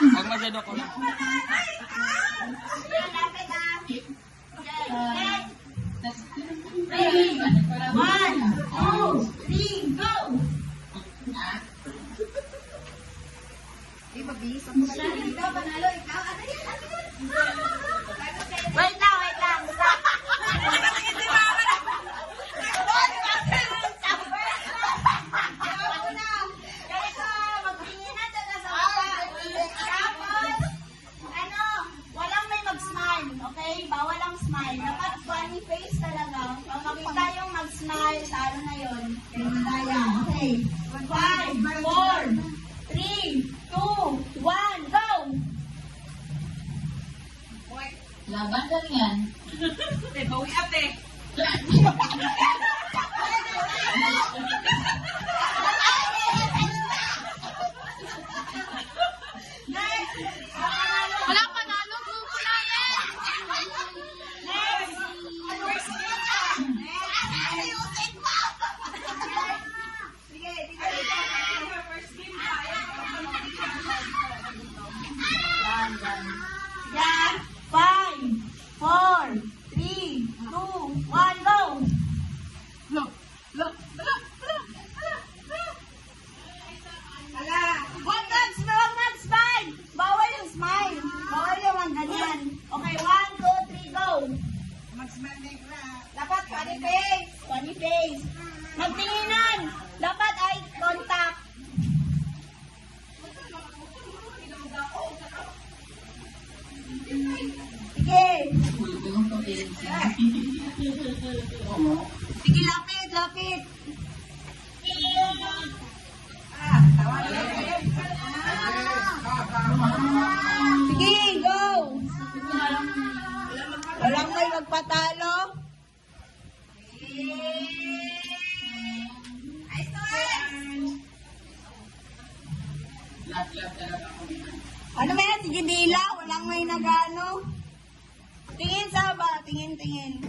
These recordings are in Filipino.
Huwag masyado ko. Wait lang, wait lang. Okay, bawal ang smile. Dapat funny face talaga. Pag makita yung mag-smile, talo na yun. Okay. 5, 4, 3, 2, 1, go! Laban ka yan. Bawi ate. Wala panalo, gugulayan! Yan. 5, 4, 3, 2, 1, go! Huwag mag-smile! Bawal yung smile. Bawal yung ang ganyan. Okay, 1, 2, 3, go! Dapat funny face. Funny face. Magtinginan. Dapat eye contact. Sige. Sige, lapit, lapit. Sige, go. Walang may magpatalo. Ano ba yan? Sige, dila. Walang may nagano. Tingin sa ba? Tingin.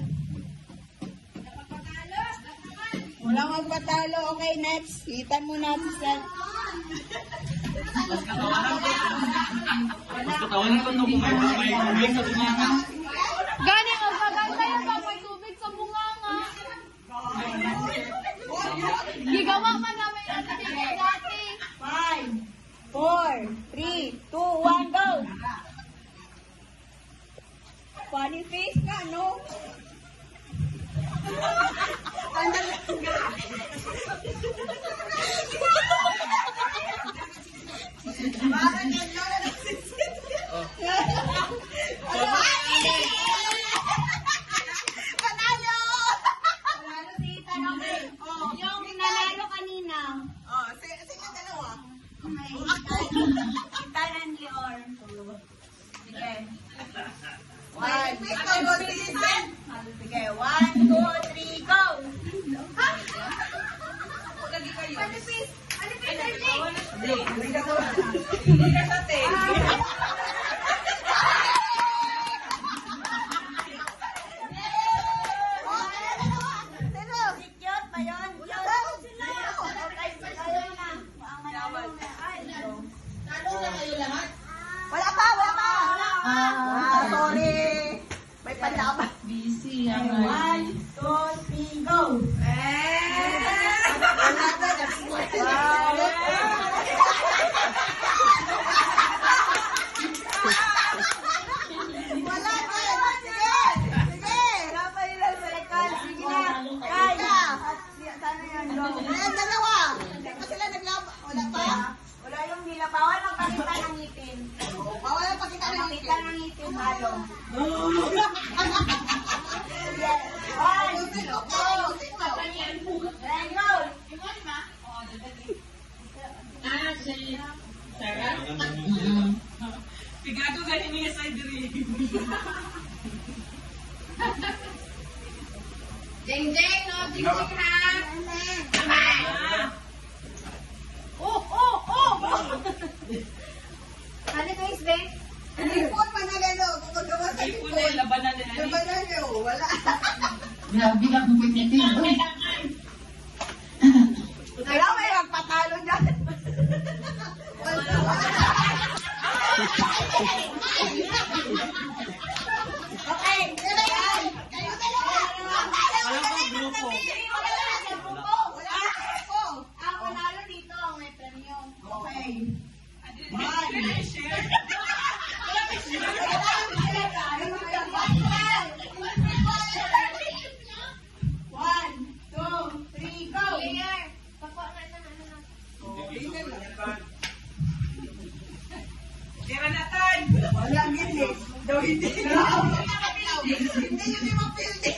Walang magpatalo. Okay, next. Hitan mo na si Seth. Mas katawanan ko nung may tubig sa bunganga. Gani, magpagal tayo pa may tubig sa bunganga. Gigawa man namin yung tubig dati. 5, 4, 3, 2, 1, go! Funny face ka, no? Panalo si Ethan, okay. Yung nanalo kanina. Sino dalawa? Okay. Ethan and Leor. Sige. Ikaw go, Citizen. Sige, 1, 2, 3, go! Lagi kayo. Manipis! Hindi ka sa te. Cute ba yun? Wala pa! Sorry! May panlaban. Busy. 1, 2, 3, go! Wala pa! Sige! Rafael Almerecal, sige na! Kaya! Sana yan, go! Ayan, dalawa. Hindi pa sila naglaban. Wala pa. Wala yung nila. Bawal magpakita ng ngipin. Bawal ang pakita ng Pangit lang ang itim halo. Yes. 1, 2, 3, go! Pigado ganin niya sa diri. Jeng Jeng, no? Jeng Jeng ha? Ano to is Ben? Ipon pa na gano. Gumagawa sa Ipon na yung labanan nila. Labanan niyo. Wala. Grabe lang competitive. Kaya may magpatalo dyan. Okay, sino yan? Kayo dalawa. Wala pang grupo. Wala na, grupo. Wala na, grupo. Ang panalo dito, may premyo. Okay. One, two, three, go! Player. Pako na na na. Tira na tan. Wala, hindi. Daw hindi. Hindi yun yung mapildi.